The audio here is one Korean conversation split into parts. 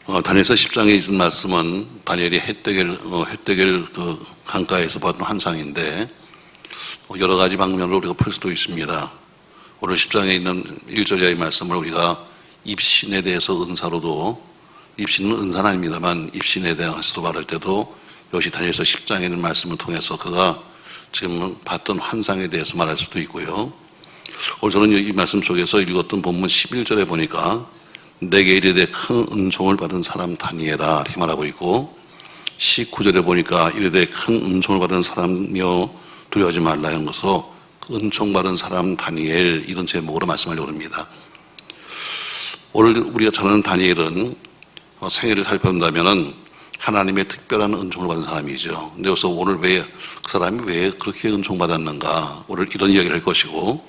다니엘서 10장에 있는 말씀은 다니엘이 헷데겔 그 강가에서 봤던 환상인데 여러 가지 방면으로 우리가 풀 수도 있습니다. 오늘 10장에 있는 1절의 말씀을 우리가 입신에 대해서 은사로도, 입신은 은사는 아닙니다만 입신에 대해서 말할 때도 역시 다니엘서 10장에 있는 말씀을 통해서 그가 지금 봤던 환상에 대해서 말할 수도 있고요. 오늘 저는 이 말씀 속에서 읽었던 본문 11절에 보니까 내게 이르되 큰 은총을 받은 사람 다니엘아 이렇게 말하고 있고, 19절에 보니까 이르되 큰 은총을 받은 사람이여 두려워하지 말라 하는 것으로 은총 받은 사람 다니엘 이런 제목으로 말씀하려고 합니다. 오늘 우리가 잘 아는 다니엘은 생애를 살펴본다면은 하나님의 특별한 은총을 받은 사람이죠. 근데 여기서 오늘 그 사람이 왜 그렇게 은총받았는가, 오늘 이런 이야기를 할 것이고,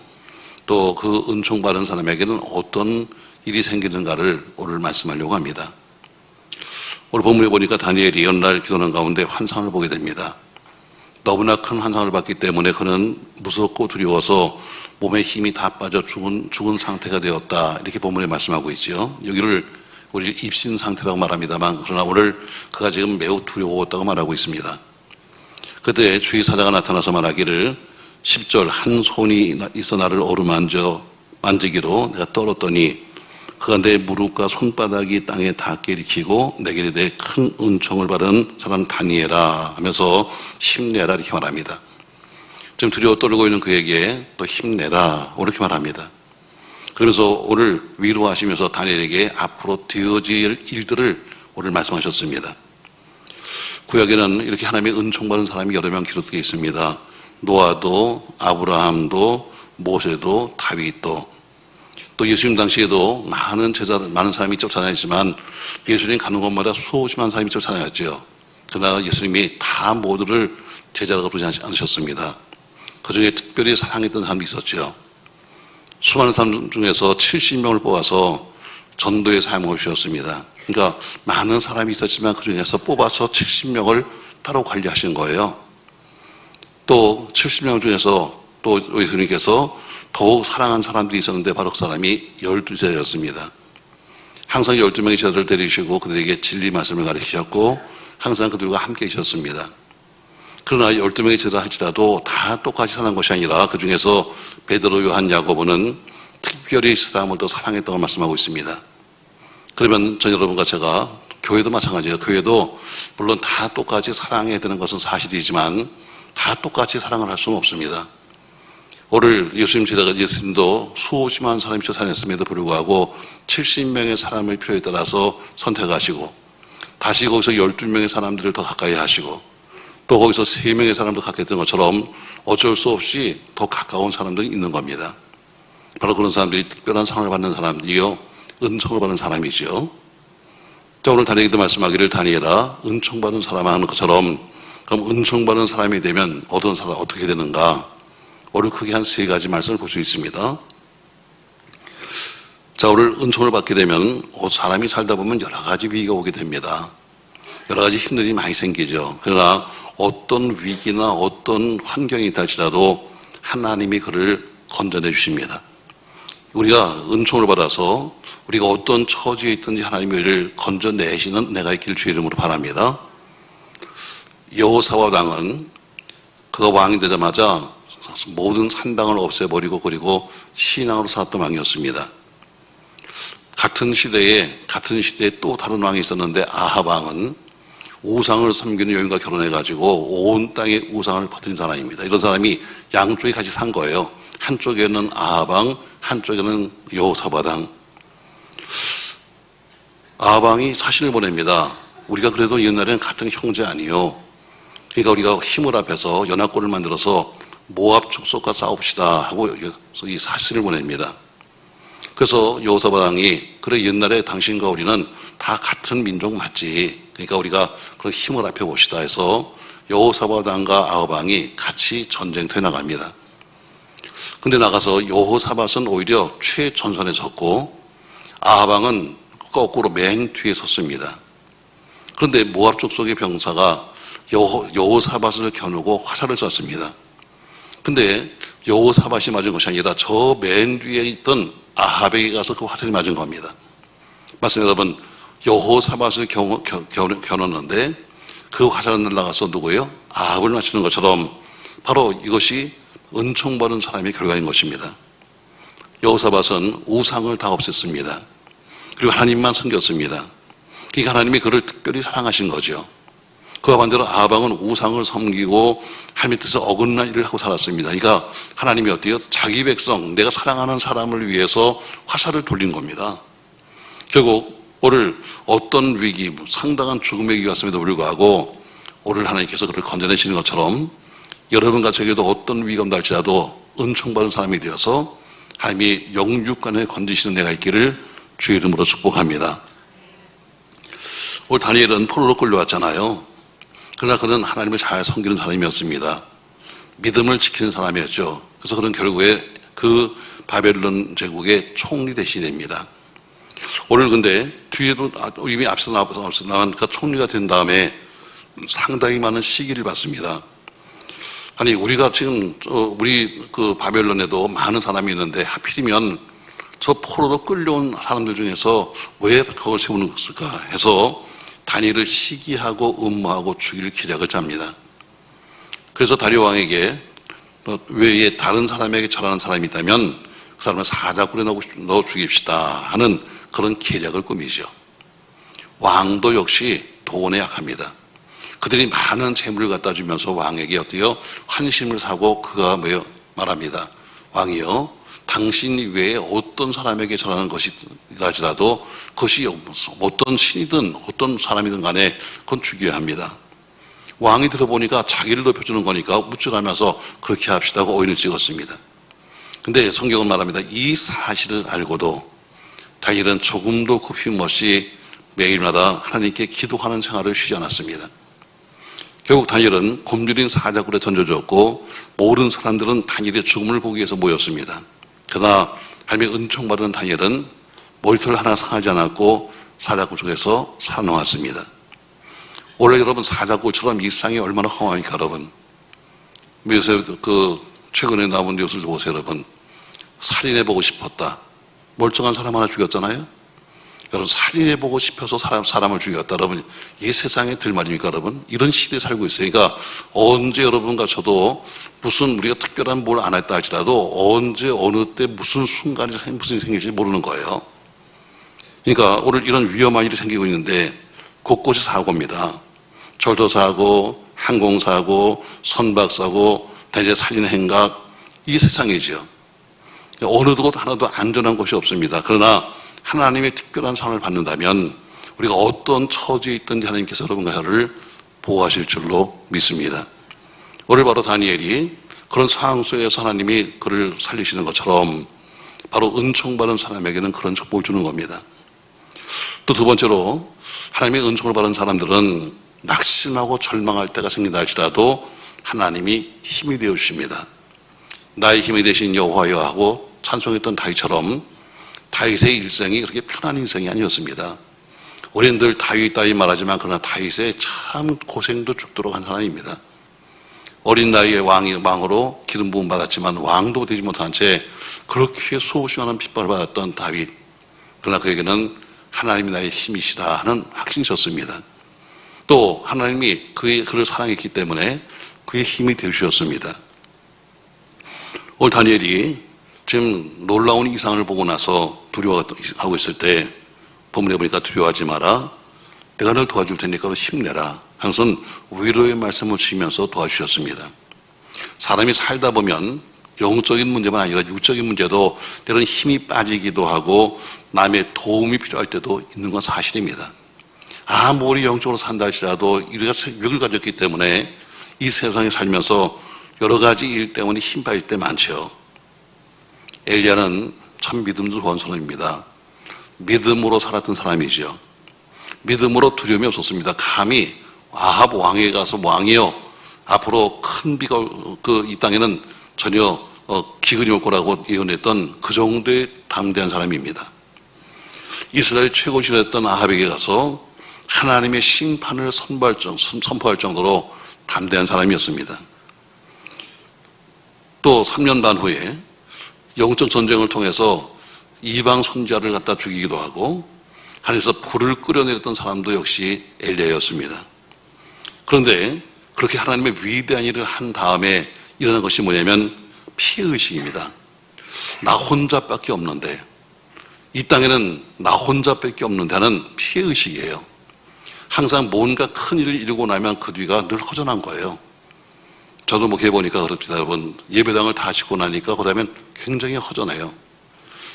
또 그 은총받은 사람에게는 어떤 일이 생기는가를 오늘 말씀하려고 합니다. 오늘 본문에 보니까 다니엘이 연날 기도하는 가운데 환상을 보게 됩니다. 너무나 큰 환상을 봤기 때문에 그는 무섭고 두려워서 몸에 힘이 다 빠져 죽은 상태가 되었다, 이렇게 본문에 말씀하고 있죠. 여기를 우리 입신 상태라고 말합니다만, 그러나 오늘 그가 지금 매우 두려웠다고 말하고 있습니다. 그때 주의 사자가 나타나서 말하기를 10절 한 손이 있어 나를 만지기로 내가 떨었더니 그가 내 무릎과 손바닥이 땅에 닿게 일으키고 내게 이르되 큰 은총을 받은 사람 다니엘아 하면서 힘내라 이렇게 말합니다. 지금 두려워 떨고 있는 그에게 또 힘내라 이렇게 말합니다. 그러면서 오늘 위로하시면서 다니엘에게 앞으로 되어질 일들을 오늘 말씀하셨습니다. 구약에는 이렇게 하나님의 은총받은 사람이 여러 명 기록되어 있습니다. 노아도, 아브라함도, 모세도, 다윗도, 또 예수님 당시에도 많은 사람이 쫓아다녔지만 예수님 가는 곳마다 수십만 사람이 쫓아다녔죠. 그러나 예수님이 다 모두를 제자라고 부르지 않으셨습니다. 그 중에 특별히 사랑했던 사람이 있었죠. 수많은 사람 중에서 70명을 뽑아서 전도에 사용을 주셨습니다. 그러니까 많은 사람이 있었지만 그 중에서 뽑아서 70명을 따로 관리하신 거예요. 또 70명 중에서 또 예수님께서 더욱 사랑한 사람들이 있었는데 바로 그 사람이 12제자였습니다. 항상 12명의 제자들을 데리시고 그들에게 진리 말씀을 가르치셨고 항상 그들과 함께 계셨습니다. 그러나 12명의 제자를 할지라도 다 똑같이 사는 것이 아니라 그 중에서 베드로, 요한, 야고보는 특별히 사람을 더 사랑했다고 말씀하고 있습니다. 그러면 전 여러분과 제가 교회도 마찬가지예요. 교회도 물론 다 똑같이 사랑해야 되는 것은 사실이지만 다 똑같이 사랑을 할 수는 없습니다. 오늘 예수님도 수십만 사람이 쫓아냈음에도 불구하고 70명의 사람의 필요에 따라서 선택하시고 다시 거기서 12명의 사람들을 더 가까이 하시고 또 거기서 3명의 사람도 가까이 했던 것처럼 어쩔 수 없이 더 가까운 사람들이 있는 겁니다. 바로 그런 사람들이 특별한 상을 받는 사람들이요, 은총을 받는 사람이죠. 자, 오늘 다니엘도 말씀하기를 다니엘아 은총받은 사람 하는 것처럼, 그럼 은총받은 사람이 되면 어떤 사람 어떻게 되는가? 오늘 크게 한 3가지 말씀을 볼 수 있습니다. 자, 오늘 은총을 받게 되면 사람이 살다 보면 여러 가지 위기가 오게 됩니다. 여러 가지 힘든 일이 많이 생기죠. 그러나 어떤 위기나 어떤 환경이 있다 할지라도 하나님이 그를 건져내 주십니다. 우리가 은총을 받아서 우리가 어떤 처지에 있든지 하나님이 우리를 건져내시는 은혜가 있기를 주의 이름으로 바랍니다. 여호사밧 왕은 그가 왕이 되자마자 모든 산당을 없애버리고 그리고 신앙으로 살았던 왕이었습니다. 같은 시대에 또 다른 왕이 있었는데 아합 왕은 우상을 섬기는 여인과 결혼해가지고 온 땅에 우상을 퍼뜨린 사람입니다. 이런 사람이 양쪽에 같이 산 거예요. 한쪽에는 아합 왕, 한쪽에는 여호사밧 왕. 아합 왕이 사신을 보냅니다. 우리가 그래도 옛날에는 같은 형제 아니요. 그러니까 우리가 힘을 합해서 연합군을 만들어서 모압 족속과 싸웁시다 하고 이 사신을 보냅니다. 그래서 여호사밧 왕이 그래 옛날에 당신과 우리는 다 같은 민족 맞지, 그러니까 우리가 그런 힘을 합해 봅시다 해서 여호사밧 왕과 아합 왕이 같이 전쟁터에 나갑니다. 근데 나가서 여호사밧은 오히려 최전선에 섰고 아합 왕은 거꾸로 맨 뒤에 섰습니다. 그런데 모압 족속의 병사가 여호사밧을 겨누고 화살을 쐈습니다. 근데 여호사밧이 맞은 것이 아니라 저 맨 뒤에 있던 아합에게 가서 그 화살이 맞은 겁니다. 맞습니다, 여러분. 여호사밧을 겨눴는데 그 화살은 날아가서 누구예요? 아합을 맞추는 것처럼 바로 이것이 은총받은 사람의 결과인 것입니다. 여호사밧은 우상을 다 없앴습니다. 그리고 하나님만 섬겼습니다. 그러니까 하나님이 그를 특별히 사랑하신 거죠. 그와 반대로 아합은 우상을 섬기고 하나님 뜻에 어긋난 일을 하고 살았습니다. 그러니까 하나님이 어때요? 자기 백성, 내가 사랑하는 사람을 위해서 화살을 돌린 겁니다. 결국 오늘 어떤 위기, 상당한 죽음의 위기가 왔음에도 불구하고 오늘 하나님께서 그를 건져내시는 것처럼 여러분 가정에도 어떤 위기가 온달지라도 은총받은 사람이 되어서 하나님이 영육간에 건지시는 내가 있기를 주의 이름으로 축복합니다. 오늘 다니엘은 포로로 끌려왔잖아요. 그러나 그는 하나님을 잘 섬기는 사람이었습니다. 믿음을 지키는 사람이었죠. 그래서 그는 결국에 그 바벨론 제국의 총리 대신이 됩니다. 오늘 근데 뒤에도 이미 앞서 나온 그 총리가 된 다음에 상당히 많은 시기를 받습니다. 아니 우리가 지금 우리 그 바벨론에도 많은 사람이 있는데 하필이면 저 포로로 끌려온 사람들 중에서 왜 그걸 세우는 것일까 해서 다니엘을 시기하고 음모하고 죽일 계략을 짭니다. 그래서 다리오 왕에게 외에 다른 사람에게 절하는 사람이 있다면 그 사람을 사자굴에 넣어 죽입시다 하는 그런 계략을 꾸미죠. 왕도 역시 돈에 약합니다. 그들이 많은 재물을 갖다 주면서 왕에게 어때요? 환심을 사고 그가 말합니다. 왕이요, 당신 외에 어떤 사람에게 절하는 것이라도 그것이 어떤 신이든 어떤 사람이든 간에 그건 죽여야 합니다. 왕이 들어보니까 자기를 높여주는 거니까 묻지라면서 그렇게 합시다고 오인을 찍었습니다. 근데 성경은 말합니다. 이 사실을 알고도 다니엘은 조금도 굽힘 없이 매일마다 하나님께 기도하는 생활을 쉬지 않았습니다. 결국 다니엘은 굶주린 사자굴에 던져졌고 모든 사람들은 다니엘의 죽음을 보기 위해서 모였습니다. 그러나 하나님의 은총받은 다니엘은 머리털 하나 상하지 않았고 사자굴 속에서 살아남았습니다. 원래 여러분 사자굴처럼 이 세상이 얼마나 험합니까 여러분. 요새 최근에 나온 뉴스를 보세요 여러분. 살인해보고 싶었다. 멀쩡한 사람 하나 죽였잖아요. 여러분 살인해보고 싶어서 사람을 죽였다. 여러분 이게 세상에 될 말입니까 여러분? 이런 시대에 살고 있어요. 그러니까 언제 여러분과 저도 무슨 우리가 특별한 뭘 안 했다 할지라도 언제 어느 때 무슨 순간에 무슨 일이 생길지 모르는 거예요. 그러니까 오늘 이런 위험한 일이 생기고 있는데 곳곳이 사고입니다. 철도 사고, 항공사고, 선박사고, 대제 살인 행각, 이 세상이죠. 어느 곳 하나도 안전한 곳이 없습니다. 그러나 하나님의 특별한 상을 받는다면 우리가 어떤 처지에 있든지 하나님께서 여러분과 저를 보호하실 줄로 믿습니다. 오늘 바로 다니엘이 그런 상황 속에서 하나님이 그를 살리시는 것처럼 바로 은총받은 사람에게는 그런 축복을 주는 겁니다. 또 두 번째로 하나님의 은총을 받은 사람들은 낙심하고 절망할 때가 생긴다 할지라도 하나님이 힘이 되어 주십니다. 나의 힘이 되신 여호와여 하고 찬송했던 다윗처럼 다윗의 일생이 그렇게 편한 인생이 아니었습니다. 우리는 늘 다윗 말하지만 그러나 다윗의 참 고생도 죽도록 한 사람입니다. 어린 나이에 왕으로 기름 부음 받았지만 왕도 되지 못한 채 그렇게 수없이 많은 핍박을 받았던 다윗. 그러나 그에게는 하나님이 나의 힘이시라 하는 확신이 있었습니다. 또 하나님이 그를 사랑했기 때문에 그의 힘이 되어주셨습니다. 오늘 다니엘이 지금 놀라운 이상을 보고 나서 두려워하고 있을 때 본문에 보니까 두려워하지 마라. 내가 널 도와줄 테니까 힘내라. 항상 위로의 말씀을 주시면서 도와주셨습니다. 사람이 살다 보면 영적인 문제만 아니라 육적인 문제도 때로는 힘이 빠지기도 하고 남의 도움이 필요할 때도 있는 건 사실입니다. 아무리 영적으로 산다 할지라도 우리가 육을 가졌기 때문에 이 세상에 살면서 여러 가지 일 때문에 힘 빠질 때 많죠. 엘리야는 참 믿음도 좋은 사람입니다. 믿음으로 살았던 사람이죠. 믿음으로 두려움이 없었습니다. 감히 아합 왕에게 가서 왕이여 앞으로 큰 비가 이 땅에는 전혀 기근이 올 거라고 예언했던 그 정도의 담대한 사람입니다. 이스라엘 최고 신하였던 아합에게 가서 하나님의 심판을 선포할 정도로 담대한 사람이었습니다. 또 3년 반 후에 영적 전쟁을 통해서 이방 선지자를 갖다 죽이기도 하고 하늘에서 불을 끌어내렸던 사람도 역시 엘리야였습니다. 그런데 그렇게 하나님의 위대한 일을 한 다음에 일어난 것이 뭐냐면 피해의식입니다. 나 혼자밖에 없는데, 이 땅에는 나 혼자밖에 없는데 하는 피해의식이에요. 항상 뭔가 큰일을 이루고 나면 그 뒤가 늘 허전한 거예요. 저도 목회 보니까 그렇습니다. 여러분, 예배당을 다 짓고 나니까 그 다음엔 굉장히 허전해요.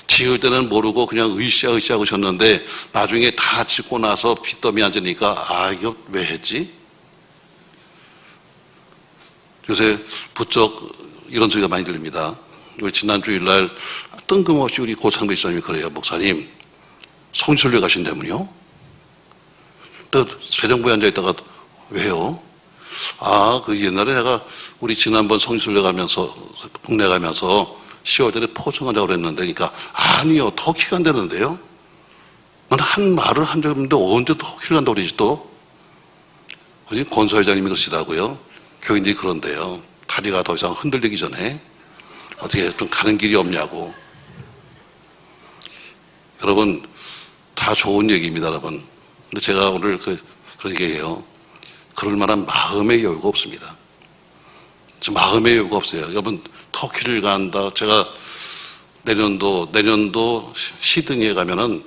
지을 때는 모르고 그냥 으쌰으쌰하고 졌는데 나중에 다 짓고 나서 빚더미 앉으니까 이거 왜 했지? 요새 부쩍 이런 소리가 많이 들립니다. 우리 지난 주일날 뜬금없이 우리 고창배 집사님이 그래요. 목사님, 성지순례 가신다면요? 세정부에 앉아있다가 왜요? 그 옛날에 내가 우리 지난번 성지순례 가면서 국내 가면서 10월 달에 포청하자고 그랬는데, 그러니까 아니요, 터키가 안 되는데요? 나는 한 말을 한 적 없는데 언제 터키를 간다고 그러지 또? 권서 회장님이 그러시다고요. 교인들이 그런데요. 다리가 더 이상 흔들리기 전에 어떻게 좀 가는 길이 없냐고. 여러분, 다 좋은 얘기입니다, 여러분. 근데 제가 오늘 그런 얘기해요. 그럴 만한 마음의 여유가 없습니다. 마음의 여유가 없어요. 여러분, 터키를 간다. 제가 내년도 시드니에 가면은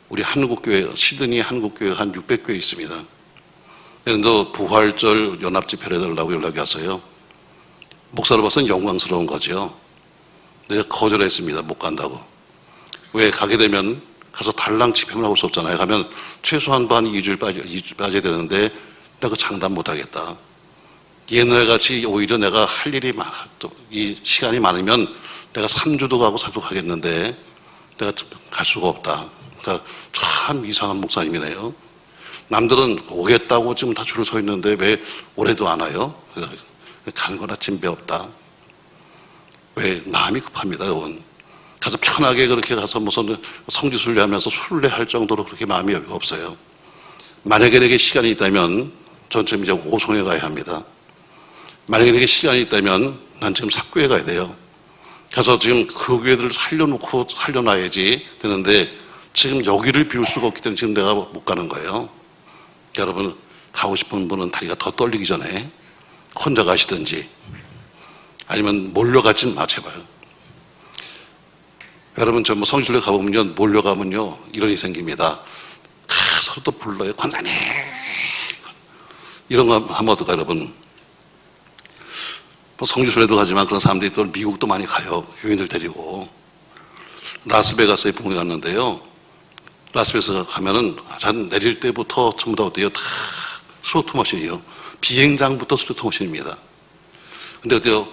우리 한국교회, 시드니 한국교회 한 600교회 있습니다. 내년도 부활절 연합집회를 해달라고 연락이 왔어요. 목사로서는 영광스러운 거죠. 내가 거절했습니다. 못 간다고. 왜? 가게 되면 가서 달랑 집회만 하고 수 없잖아요. 가면 최소한도 한 2주일 빠져야 되는데 내가 그 장담 못 하겠다. 옛날 같이 오히려 내가 할 일이 이 시간이 많으면 내가 3주도 가고 4주 가겠는데 내가 갈 수가 없다. 그러니까 참 이상한 목사님이네요. 남들은 오겠다고 지금 다 줄을 서 있는데 왜 올해도 안 와요? 가는 거나 진배 없다. 왜? 마음이 급합니다, 여러분. 가서 편하게 그렇게 가서 무슨 성지순례 하면서 순례할 정도로 그렇게 마음이 여유가 없어요. 만약에 내게 시간이 있다면 전 지금 이제 오송에 가야 합니다. 만약에 내게 시간이 있다면 난 지금 삭교에 가야 돼요. 가서 지금 그 교회들을 살려놔야지 되는데 지금 여기를 비울 수가 없기 때문에 지금 내가 못 가는 거예요. 여러분, 가고 싶은 분은 다리가 더 떨리기 전에 혼자 가시든지 아니면 몰려가지 마, 제발. 여러분, 저 성지순례 가보면요, 몰려가면요, 이런 일이 생깁니다. 서로 또 불러요. 권사님! 이런 거 하면 어떨까요, 여러분? 성지순례도 가지만 그런 사람들이 또 미국도 많이 가요. 교인들 데리고. 라스베가스에 봉에 갔는데요. 라스베가스 가면은 한 내릴 때부터 전부 다 어때요? 다 스로트 머신이에요. 비행장부터 스로트 머신입니다. 근데 어때요?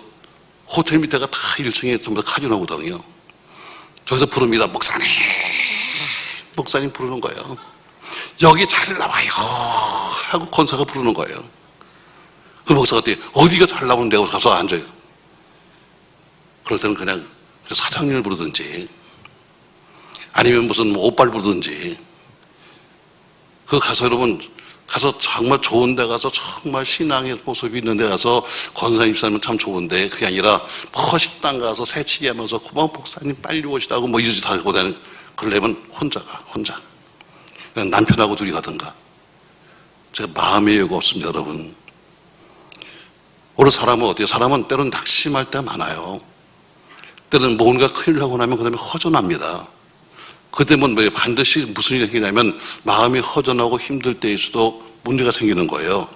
호텔 밑에가 다 1층에 전부 다 카지노거든요. 저기서 부릅니다. 목사님! 목사님 부르는 거예요. 여기 잘 나와요! 하고 권사가 부르는 거예요. 그 목사가 어디가 잘 나오는데 하고 가서 앉아요. 그럴 때는 그냥 사장님을 부르든지 아니면 무슨 오빠를 부르든지 그 가서 여러분 가서 정말 좋은 데 가서 정말 신앙의 모습이 있는 데 가서 권사님 있으면 참 좋은데 그게 아니라 식당 가서 새치기 하면서 고마워 목사님 빨리 오시라고 뭐 이러지 다 하고 다니는 그러려면 혼자 그냥 남편하고 둘이 가든가. 제가 마음의 여유가 없습니다, 여러분. 오늘 사람은 어때요? 사람은 때로는 낙심할 때가 많아요. 때로는 뭔가 큰일 나고 나면 그 다음에 허전합니다. 그때면 반드시 무슨 일이 생기냐면 마음이 허전하고 힘들 때일수록 문제가 생기는 거예요.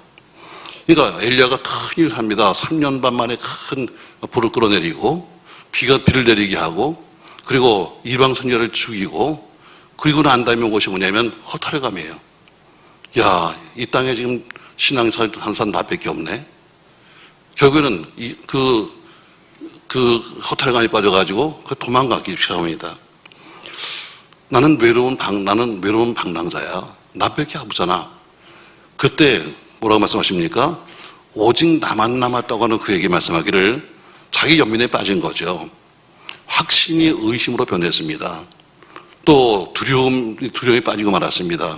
그러니까 엘리야가 큰 일을 합니다. 3년 반 만에 큰 불을 끌어내리고 비를 내리게 하고 그리고 이방 선지자를 죽이고 그리고 난 다음에 온 것이 뭐냐면 허탈감이에요. 야, 이 땅에 지금 신앙사 한 사람 나밖에 없네. 결국에는 그 허탈감에 빠져가지고 도망가기 시작합니다. 나는 외로운 방랑자야. 나밖에 없잖아. 그때 뭐라고 말씀하십니까? 오직 나만 남았다고 하는 그에게 말씀하기를 자기 연민에 빠진 거죠. 확신이 의심으로 변했습니다. 또 두려움이 빠지고 말았습니다.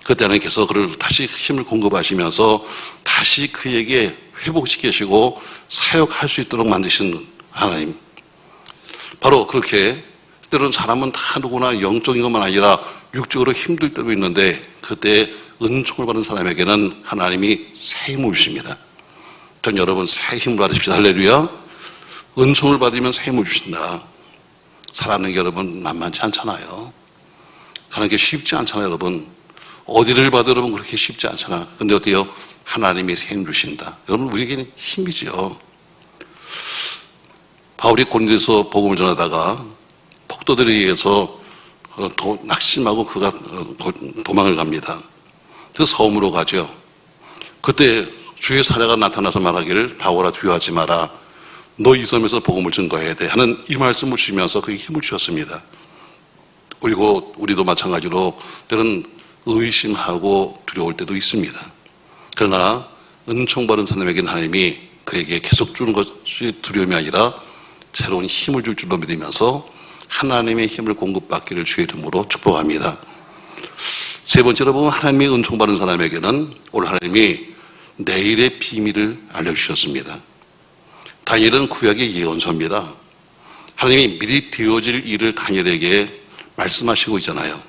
그때 하나님께서 그를 다시 힘을 공급하시면서 다시 그에게 회복시키시고 사역할 수 있도록 만드신 하나님. 바로 그렇게 때로는 사람은 다 누구나 영적인 것만 아니라 육적으로 힘들 때도 있는데 그때 은총을 받은 사람에게는 하나님이 새 힘을 주십니다. 전 여러분 새 힘을 받으십시오. 할렐루야. 은총을 받으면 새 힘을 주신다. 살아가는 게 여러분 만만치 않잖아요. 사는 게 쉽지 않잖아요, 여러분. 어디를 봐도 여러분 그렇게 쉽지 않잖아. 근데 어때요? 하나님이 새 힘 주신다. 여러분 우리에게는 힘이죠. 바울이 고린도에서 복음을 전하다가 폭도들에 의해서 낙심하고 그가 도망을 갑니다. 그래서 섬으로 가죠. 그때 주의 사자가 나타나서 말하기를 바울아 두려워하지 마라. 너 이 섬에서 복음을 증거해야 돼 하는 이 말씀을 주시면서 그게 힘을 주셨습니다. 그리고 우리도 마찬가지로 때는 의심하고 두려울 때도 있습니다. 그러나 은총 받은 사람에게는 하나님이 그에게 계속 주는 것이 두려움이 아니라 새로운 힘을 줄 줄로 믿으면서 하나님의 힘을 공급받기를 주의 이름으로 축복합니다. 세 번째로 보면 하나님의 은총 받은 사람에게는 오늘 하나님이 내일의 비밀을 알려주셨습니다. 다니엘은 구약의 예언서입니다. 하나님이 미리 되어질 일을 다니엘에게 말씀하시고 있잖아요.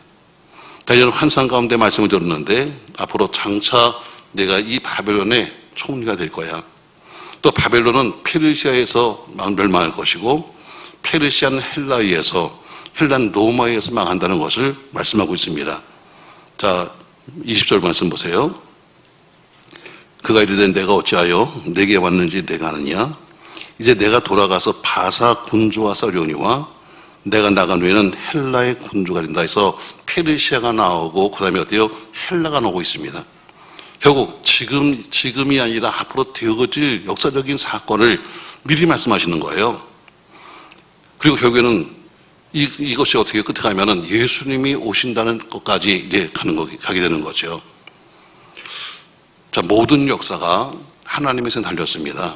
다니엘은 환상 가운데 말씀을 들었는데 앞으로 장차 내가 이 바벨론의 총리가 될 거야. 또 바벨론은 페르시아에서 멸망할 것이고 페르시아는 헬라에서 헬라는 로마에서 망한다는 것을 말씀하고 있습니다. 자, 20절 말씀 보세요. 그가 이르되 내가 어찌하여 내게 왔는지 내가 아느냐? 이제 내가 돌아가서 바사 군주와 싸우려니와 내가 나간 후에는 헬라의 군주가 된다 해서 페르시아가 나오고 그 다음에 어때요? 헬라가 나오고 있습니다. 결국 지금이 아니라 앞으로 되어질 역사적인 사건을 미리 말씀하시는 거예요. 그리고 결국에는 이것이 어떻게 끝에 가면은 예수님이 오신다는 것까지 이제 가게 되는 거죠. 자, 모든 역사가 하나님의 손에 달렸습니다.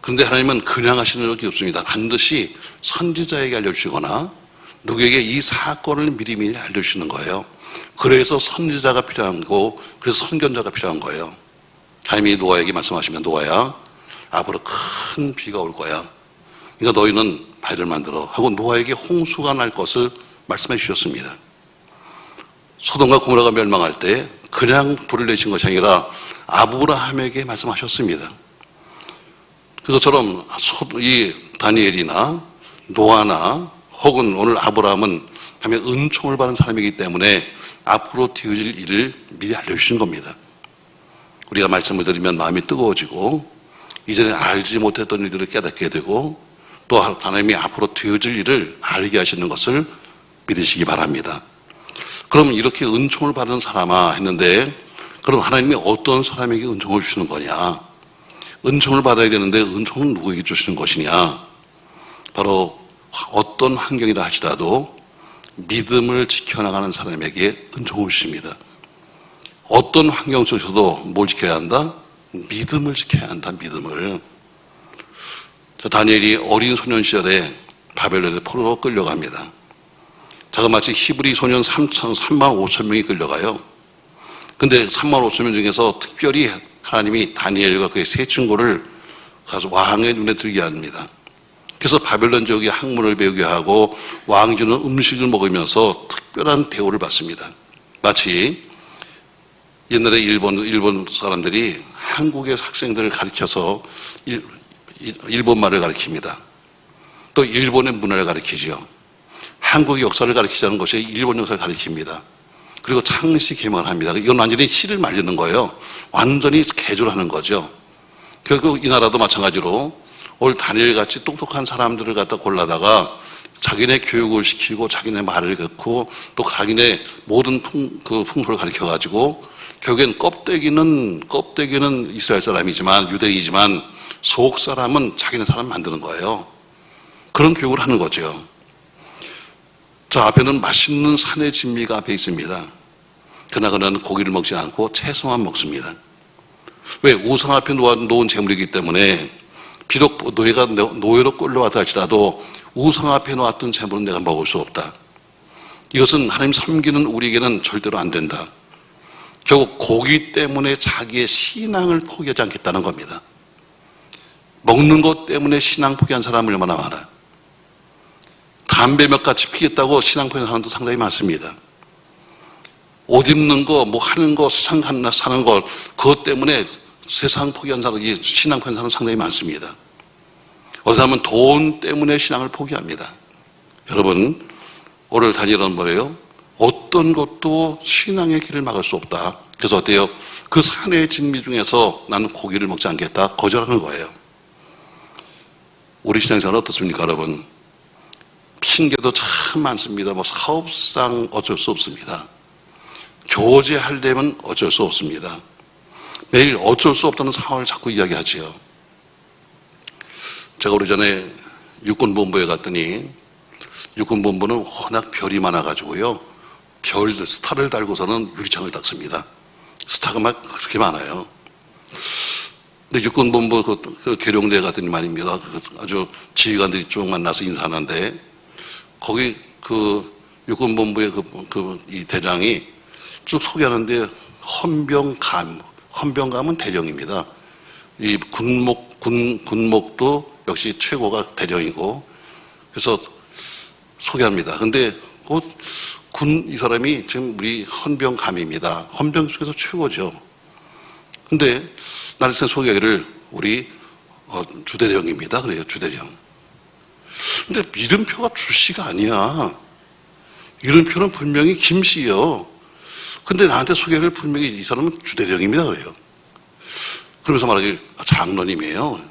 그런데 하나님은 그냥 하시는 적이 없습니다. 반드시 선지자에게 알려주시거나 누구에게 이 사건을 미리미리 알려주시는 거예요. 그래서 선지자가 필요한 거고 그래서 선견자가 필요한 거예요. 하나님이 노아에게 말씀하시면 노아야 앞으로 큰 비가 올 거야. 그러니까 너희는 배를 만들어 하고 노아에게 홍수가 날 것을 말씀해 주셨습니다. 소돔과 고모라가 멸망할 때 그냥 불을 내신 것이 아니라 아브라함에게 말씀하셨습니다. 그것처럼 이 다니엘이나 노아나 혹은 오늘 아브라함은 은총을 받은 사람이기 때문에 앞으로 되어질 일을 미리 알려주신 겁니다. 우리가 말씀을 드리면 마음이 뜨거워지고 이전에 알지 못했던 일들을 깨닫게 되고 또 하나님이 앞으로 되어질 일을 알게 하시는 것을 믿으시기 바랍니다. 그럼 이렇게 은총을 받은 사람아 했는데 그럼 하나님이 어떤 사람에게 은총을 주시는 거냐? 은총을 받아야 되는데 은총은 누구에게 주시는 것이냐? 바로 어떤 환경이라 하시라도 믿음을 지켜나가는 사람에게 은총을 주십니다. 어떤 환경 속에서도 뭘 지켜야 한다? 믿음을 지켜야 한다. 믿음을. 다니엘이 어린 소년 시절에 바벨론의 포로로 끌려갑니다. 자그마치 히브리 소년 3만 5천 명이 끌려가요. 근데 3만 5천 명 중에서 특별히 하나님이 다니엘과 그의 세 친구를 가서 왕의 눈에 들게 합니다. 그래서 바벨론 지역의 학문을 배우게 하고 왕이 주는 음식을 먹으면서 특별한 대우를 받습니다. 마치 옛날에 일본 사람들이 한국의 학생들을 가르쳐서 일본 말을 가르칩니다. 또 일본의 문화를 가르치죠. 한국의 역사를 가르치자는 것이 일본 역사를 가르칩니다. 그리고 창시 개명을 합니다. 이건 완전히 씨를 말리는 거예요. 완전히 개조하는 거죠. 결국 이 나라도 마찬가지로 오늘 다니엘 같이 똑똑한 사람들을 갖다 골라다가 자기네 교육을 시키고 자기네 말을 듣고 또 자기네 모든 풍토를 가르쳐가지고 결국엔 껍데기는 이스라엘 사람이지만 유대인이지만 속 사람은 자기네 사람 만드는 거예요. 그런 교육을 하는 거죠. 저 앞에는 맛있는 산의 진미가 앞에 있습니다. 그러나 그는 고기를 먹지 않고 채소만 먹습니다. 왜? 우상 앞에 놓은 재물이기 때문에 비록 노예로 끌려왔다 할지라도 우상 앞에 놓았던 재물은 내가 먹을 수 없다. 이것은 하나님 섬기는 우리에게는 절대로 안 된다. 결국 고기 때문에 자기의 신앙을 포기하지 않겠다는 겁니다. 먹는 것 때문에 신앙 포기한 사람이 얼마나 많아요. 담배 몇 가지 피겠다고 신앙 포기하는 사람도 상당히 많습니다. 옷 입는 거, 뭐 하는 거, 세상 사는 거, 그것 때문에 세상 포기한 사람이 신앙 포기한 사람 상당히 많습니다. 어떤 사람은 돈 때문에 신앙을 포기합니다. 여러분, 오늘 단일은 뭐예요? 어떤 것도 신앙의 길을 막을 수 없다. 그래서 어때요? 그 산의 진미 중에서 나는 고기를 먹지 않겠다. 거절하는 거예요. 우리 신앙생활은 어떻습니까, 여러분? 핑계도 참 많습니다. 뭐 사업상 어쩔 수 없습니다. 교제하려면 어쩔 수 없습니다. 매일 어쩔 수 없다는 상황을 자꾸 이야기하지요. 제가 오래전에 육군본부에 갔더니 육군본부는 워낙 별이 많아가지고요. 별 스타를 달고서는 유리창을 닦습니다. 스타가 막 그렇게 많아요. 근데 육군본부 그 계룡대에 갔더니 말입니다. 아주 지휘관들이 쭉 만나서 인사하는데 거기 그 육군본부의 이 대장이 쭉 소개하는데 헌병감은 대령입니다. 이 군목도 역시 최고가 대령이고 그래서 소개합니다. 근데 이 사람이 지금 우리 헌병감입니다. 헌병 중에서 최고죠. 근데 나르센 소개를 우리 주대령입니다. 그래요, 주대령. 근데 이름표가 주씨가 아니야. 이름표는 분명히 김씨요. 근데 나한테 소개를 분명히 이 사람은 주대령입니다. 그래요. 그러면서 말하길 장로님이에요.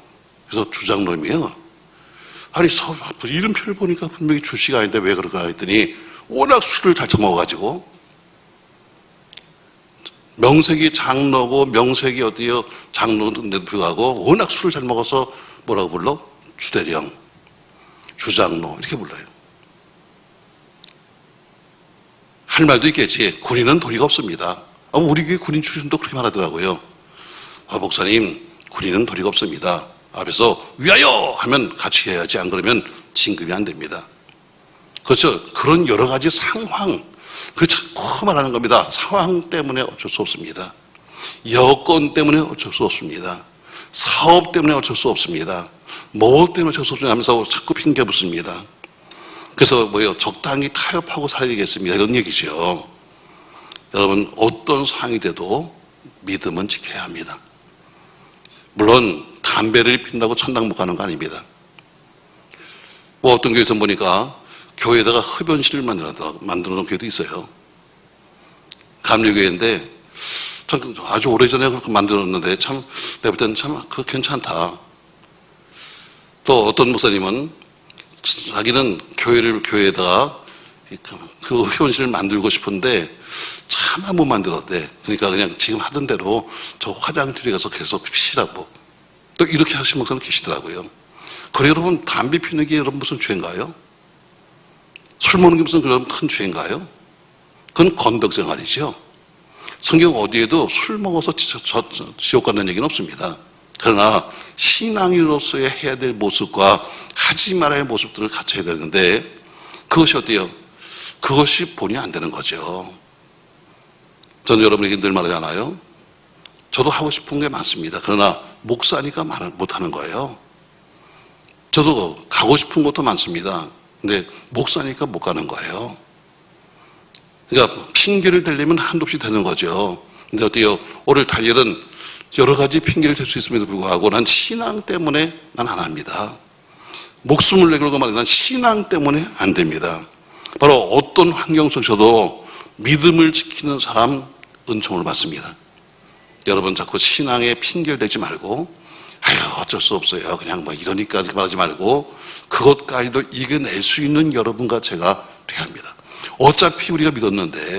그래서 주장로님이에요. 아니, 이름표를 보니까 분명히 주씨가 아닌데 왜 그럴까 했더니 워낙 술을 잘 처먹어가지고 명색이 장로고 명색이 어디요 장로인데도 불구하고 워낙 술을 잘 먹어서 뭐라고 불러? 주대령, 주장로 이렇게 불러요. 할 말도 있겠지. 군인은 도리가 없습니다. 우리 교회 군인 출신도 그렇게 말하더라고요. 목사님, 군인은 도리가 없습니다. 앞에서 위하여 하면 같이 해야지, 안 그러면 진급이 안 됩니다. 그렇죠. 그런 여러 가지 상황, 그 자꾸 말하는 겁니다. 상황 때문에 어쩔 수 없습니다. 여건 때문에 어쩔 수 없습니다. 사업 때문에 어쩔 수 없습니다. 뭐 때문에 어쩔 수 없냐 하면서 자꾸 핑계 붙습니다. 그래서 뭐예요? 적당히 타협하고 살아야 되겠습니다. 이런 얘기죠. 여러분, 어떤 상황이 돼도 믿음은 지켜야 합니다. 물론 담배를 핀다고 천당 못 가는 거 아닙니다. 뭐 어떤 교회에서 보니까 교회에다가 흡연실을 만들어 놓은 교회도 있어요. 감리교회인데 참 아주 오래전에 그렇게 만들었는데 참 내가 볼 때는 참 그거 괜찮다. 또 어떤 목사님은 자기는 교회에다가 그 흡연실을 만들고 싶은데 차마 못 만들었대. 그러니까 그냥 지금 하던 대로 저 화장실에 가서 계속 피시라고. 또 이렇게 하신 목사님 계시더라고요. 그래 여러분, 담배 피는 게 여러분 무슨 죄인가요? 술 먹는 게 무슨 그런 큰 죄인가요? 그건 건덕생활이죠. 성경 어디에도 술 먹어서 지옥 간다는 얘기는 없습니다. 그러나 신앙인으로서의 해야 될 모습과 하지 말아야 할 모습들을 갖춰야 되는데 그것이 어때요? 그것이 본이 안 되는 거죠. 저는 여러분에게 늘 말하잖아요. 저도 하고 싶은 게 많습니다. 그러나 목사니까 못하는 거예요. 저도 가고 싶은 것도 많습니다. 근데 목사니까 못 가는 거예요. 그러니까 핑계를 대려면 한도 없이 되는 거죠. 근데 어때요? 오늘 달일은 여러 가지 핑계를 댈 수 있음에도 불구하고 난 신앙 때문에 난 안 합니다. 목숨을 내걸고 말해 난 신앙 때문에 안 됩니다. 바로 어떤 환경 속에서도 믿음을 지키는 사람 은총을 받습니다. 여러분 자꾸 신앙에 핑계를 대지 말고 아유 어쩔 수 없어요. 그냥 뭐 이러니까 이렇게 말하지 말고 그것까지도 이겨낼 수 있는 여러분과 제가 돼야 합니다. 어차피 우리가 믿었는데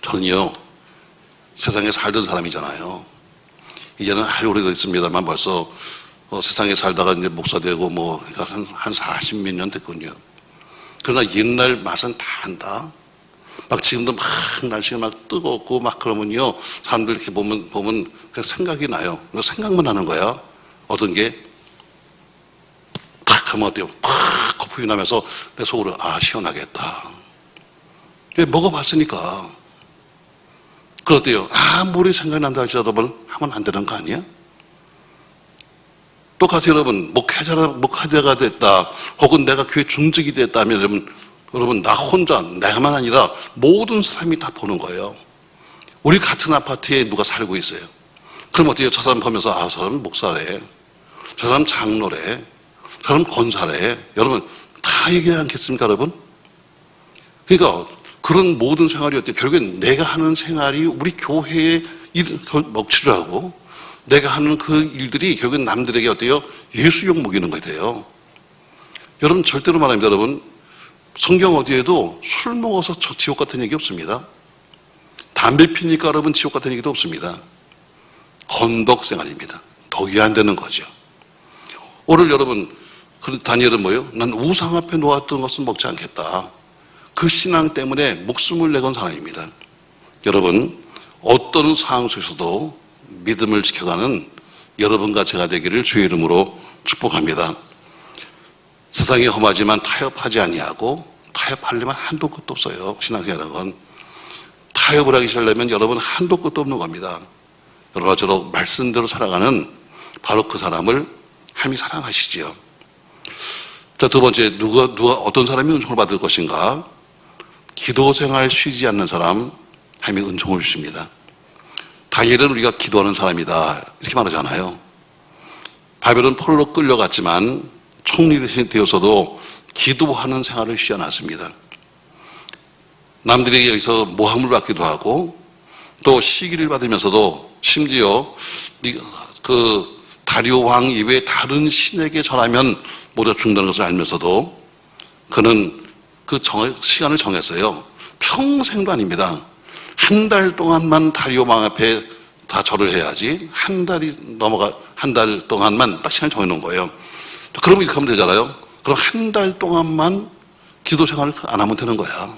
저는요 세상에 살던 사람이잖아요. 이제는 아주 오래됐습니다만 벌써 세상에 살다가 이제 목사 되고 뭐 그러니까 한 40몇 년 됐거든요. 그러나 옛날 맛은 다 안다. 막 지금도 막 날씨가 막 뜨겁고 막 그러면요 사람들 이렇게 보면 그냥 생각이 나요. 생각만 하는 거야. 어떤 게 탁 하면 어때요? 팍 거품이 나면서 내 속으로 아 시원하겠다. 먹어봤으니까. 그렇대요. 아무리 생각이 난다 할지라도 하면 안 되는 거 아니야? 똑같아요, 여러분. 목회자가 됐다, 혹은 내가 교회 중직이 됐다면 여러분, 나 혼자, 내가만 아니라 모든 사람이 다 보는 거예요. 우리 같은 아파트에 누가 살고 있어요. 그럼 어때요? 저 사람 보면서, 아, 저 사람 목사래, 저 사람 장로래, 저 사람 권사래. 여러분, 다 얘기하지 않겠습니까, 여러분? 그러니까 그런 모든 생활이 어때요? 결국엔 내가 하는 생활이 우리 교회에 먹칠을 하고, 내가 하는 그 일들이 결국엔 남들에게 어때요? 예수욕 먹이는 거예요 돼요. 여러분, 절대로 말합니다, 여러분. 성경 어디에도 술 먹어서 지옥 같은 얘기 없습니다. 담배 피니까 여러분 지옥 같은 얘기도 없습니다. 건덕 생활입니다. 덕이 안 되는 거죠. 오늘 여러분, 다니엘은 뭐예요? 난 우상 앞에 놓았던 것은 먹지 않겠다. 그 신앙 때문에 목숨을 내건 사람입니다. 여러분, 어떤 상황 속에서도 믿음을 지켜가는 여러분과 제가 되기를 주의 이름으로 축복합니다. 세상이 험하지만 타협하지 아니하고, 타협하려면 한도 끝도 없어요. 신앙생활은 건 타협을 하기 시작하려면 여러분 한도 끝도 없는 겁니다. 여러분, 저도 말씀대로 살아가는 바로 그 사람을 하나님이 사랑하시지요. 자, 두 번째, 누가 어떤 사람이 은총을 받을 것인가? 기도 생활 쉬지 않는 사람, 하나님이 은총을 주십니다. 다니엘은 우리가 기도하는 사람이다, 이렇게 말하잖아요. 바벨론 포로로 끌려갔지만 총리 대신 되어서도 기도하는 생활을 쉬지 않았습니다. 남들에게 여기서 모함을 받기도 하고, 또 시기를 받으면서도 심지어 그 다리오 왕 이외에 다른 신에게 절하면 모두 죽는다는 것을 알면서도 그는 그 시간을 정했어요. 평생도 아닙니다. 한 달 동안만 다리오 왕 앞에 다 절을 해야지, 한 달 동안만 딱 시간을 정해놓은 거예요. 그러면 이렇게 하면 되잖아요. 그럼 한 달 동안만 기도 생활을 안 하면 되는 거야.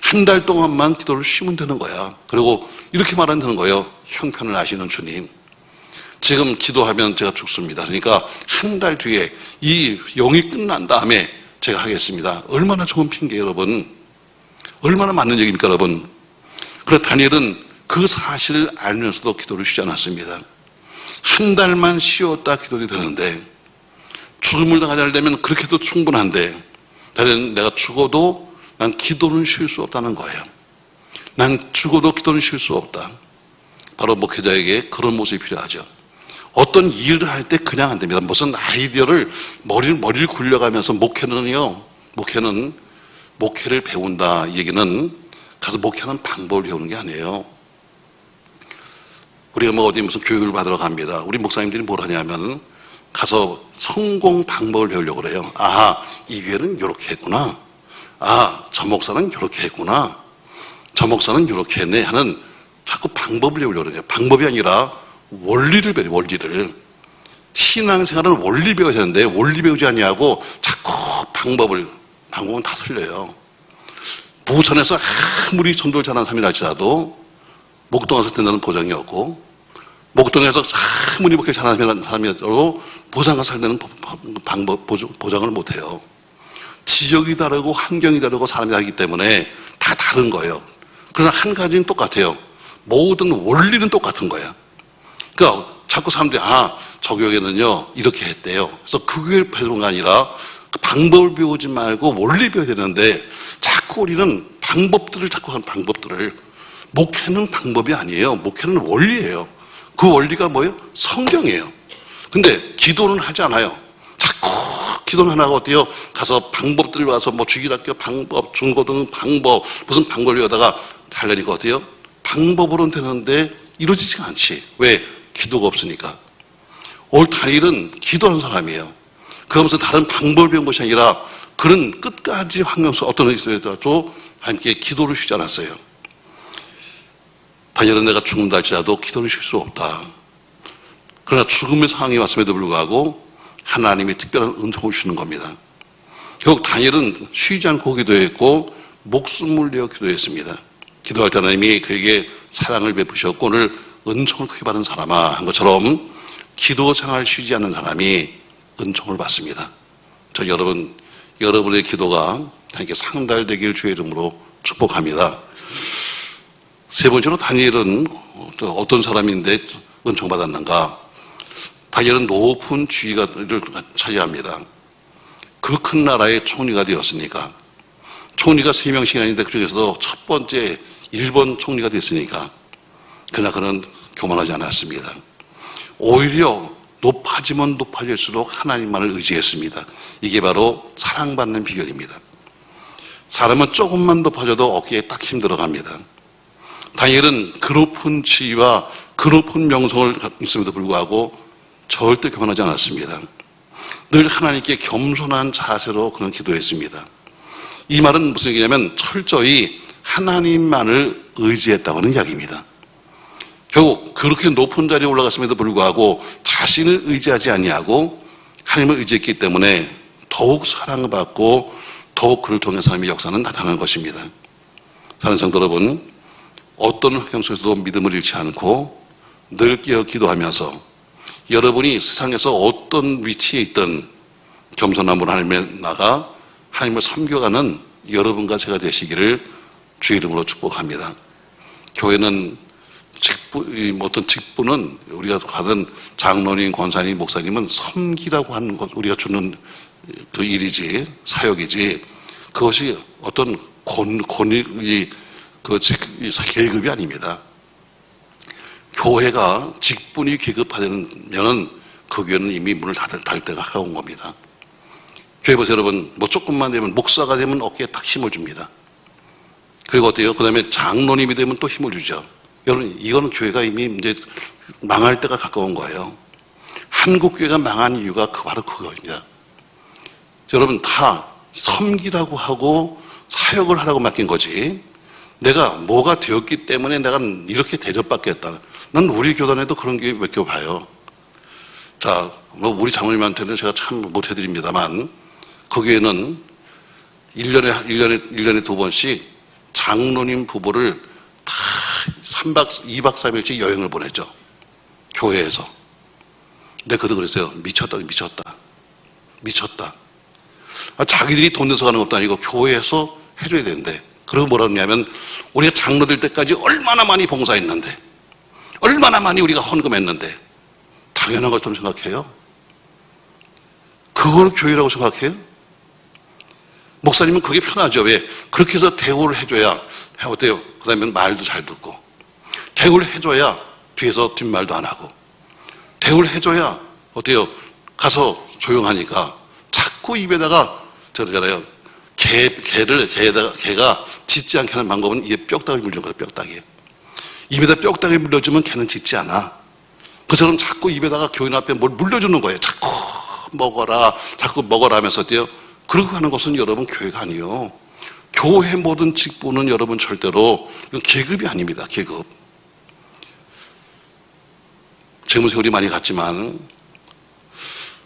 한 달 동안만 기도를 쉬면 되는 거야. 그리고 이렇게 말하면 되는 거예요. 형편을 아시는 주님, 지금 기도하면 제가 죽습니다. 그러니까 한 달 뒤에 이 영이 끝난 다음에 제가 하겠습니다. 얼마나 좋은 핑계예요, 여러분. 얼마나 맞는 얘기입니까, 여러분. 그래서 다니엘은 그 사실을 알면서도 기도를 쉬지 않았습니다. 한 달만 쉬었다 기도를 되는데, 죽음을 당하지 않으려면 그렇게 해도 충분한데, 다니엘은 내가 죽어도 난 기도는 쉴 수 없다는 거예요. 난 죽어도 기도는 쉴 수 없다. 바로 목회자에게 그런 모습이 필요하죠. 어떤 일을 할 때 그냥 안 됩니다. 무슨 아이디어를 머리를 굴려가면서 목회를 배운다, 이 얘기는 가서 목회하는 방법을 배우는 게 아니에요. 우리가 뭐 어디 무슨 교육을 받으러 갑니다. 우리 목사님들이 뭘 하냐면 가서 성공 방법을 배우려고 그래요. 아, 이 교회는 이렇게 했구나. 아, 저 목사는 이렇게 했구나. 저 목사는 이렇게 했네 하는 자꾸 방법을 배우려고 그래요. 방법이 아니라 원리를 배워요. 원리를. 신앙생활은 원리 배워야 되는데 원리 배우지 아니하고 자꾸 방법은 다 틀려요. 부천에서 아무리 전도를 잘하는 사람이 할지라도 목동에서 된다는 보장이 없고, 목동에서 아무리 목회를 잘하는 사람이라도 부산가 살다는 보장을 못해요. 지역이 다르고 환경이 다르고 사람이 다르기 때문에 다 다른 거예요. 그러나 한 가지는 똑같아요. 모든 원리는 똑같은 거예요. 그러니까 자꾸 사람들이 저 교회는요 이렇게 했대요. 그래서 그 교회를 배우는 게 아니라 그 방법을 배우지 말고 원리 배워야 되는데, 자꾸 우리는 방법들을 자꾸 하는 방법들을. 목회는 방법이 아니에요. 목회는 원리예요. 그 원리가 뭐예요? 성경이에요. 근데 기도는 하지 않아요. 자꾸 기도는 하나가 어때요? 가서 방법들을 와서 뭐 주일학교 방법, 중고등 방법, 무슨 방법을 외우다가 하려니까 어때요? 방법으로는 되는데 이루어지지가 않지. 왜? 기도가 없으니까. 오늘 다니엘은 기도하는 사람이에요. 그러면서 다른 방법을 배운 것이 아니라 그는 끝까지 환경 속 어떤 일이 있어도 함께 기도를 쉬지 않았어요. 다니엘은 내가 죽는다 할지라도 기도를 쉴 수 없다. 그러나 죽음의 상황이 왔음에도 불구하고 하나님이 특별한 은총을 주는 겁니다. 결국 다니엘은 쉬지 않고 기도했고 목숨을 내어 기도했습니다. 기도할 때 하나님이 그에게 사랑을 베푸셨고 오늘 은총을 크게 받은 사람아 한 것처럼 기도 생활 쉬지 않는 사람이 은총을 받습니다. 저 여러분의 기도가 하나님께 상달되길 주의 이름으로 축복합니다. 세 번째로 다니엘은 어떤 사람인데 은총 받았는가? 다니엘은 높은 지위를 차지합니다. 그 큰 나라의 총리가 되었으니까. 총리가 3명씩이 아닌데 그중에서도 첫 번째 일본 총리가 됐으니까. 그러나 그는 교만하지 않았습니다. 오히려 높아지면 높아질수록 하나님만을 의지했습니다. 이게 바로 사랑받는 비결입니다. 사람은 조금만 높아져도 어깨에 딱 힘들어갑니다. 다니엘은 그 높은 지위와 그 높은 명성을 있음에도 불구하고 절대 교만하지 않았습니다. 늘 하나님께 겸손한 자세로 그는 기도했습니다. 이 말은 무슨 얘기냐면 철저히 하나님만을 의지했다고 하는 이야기입니다. 결국 그렇게 높은 자리에 올라갔음에도 불구하고 자신을 의지하지 아니하고 하나님을 의지했기 때문에 더욱 사랑받고 더욱 그를 통해서 하나님의 역사는 나타나는 것입니다. 사랑하는 성도 여러분, 어떤 환경 속에서도 믿음을 잃지 않고 늘 깨어 기도하면서 여러분이 세상에서 어떤 위치에 있든 겸손함으로 하나님에 나가 하나님을 섬겨가는 여러분과 제가 되시기를 주의 이름으로 축복합니다. 교회는 어떤 직분은 우리가 받은 장로님, 권사님, 목사님은 섬기라고 하는 것, 우리가 주는 그 일이지, 사역이지, 그것이 어떤 계급이 아닙니다. 교회가 직분이 계급화되면은 그 교회는 이미 문을 닫을 때가 가까운 겁니다. 교회 보세요, 여러분. 뭐 조금만 되면, 목사가 되면 어깨에 딱 힘을 줍니다. 그리고 어때요? 그 다음에 장로님이 되면 또 힘을 주죠. 여러분, 이거는 교회가 이미 이제 망할 때가 가까운 거예요. 한국교회가 망한 이유가 바로 그거입니다. 여러분, 다 섬기라고 하고 사역을 하라고 맡긴 거지. 내가 뭐가 되었기 때문에 내가 이렇게 대접받겠다. 난 우리 교단에도 그런 게 몇 개 봐요. 자, 뭐 우리 장로님한테는 제가 참 못해드립니다만, 거기에는 1년에 2번씩 장로님 부부를 다 2박 3일씩 여행을 보냈죠. 교회에서. 근데 그도 그랬어요. 미쳤다. 자기들이 돈 내서 가는 것도 아니고 교회에서 해줘야 되는데. 그리고 뭐라 그러냐면, 우리가 장로 될 때까지 얼마나 많이 봉사했는데, 얼마나 많이 우리가 헌금했는데, 당연한 것처럼 생각해요? 그걸 교회라고 생각해요? 목사님은 그게 편하죠. 왜? 그렇게 해서 대우를 해줘야, 어때요? 그 다음에 말도 잘 듣고, 대우를 해줘야 뒤에서 뒷말도 안 하고, 대우를 해줘야, 어때요? 가서 조용하니까 자꾸 입에다가, 저러잖아요. 개가 짖지 않게 하는 방법은 입에 뼈다귀를 물는 거예요, 뼈다귀. 입에다 뼈다귀를 물려주면 개는 짖지 않아. 그처럼 자꾸 입에다가 교인 앞에 뭘 물려주는 거예요. 자꾸 먹어라 하면서 어때요? 그렇게 하는 것은 여러분 교회가 아니에요. 교회 모든 직분은 여러분 절대로 이건 계급이 아닙니다. 계급. 젊은 세월이 많이 갔지만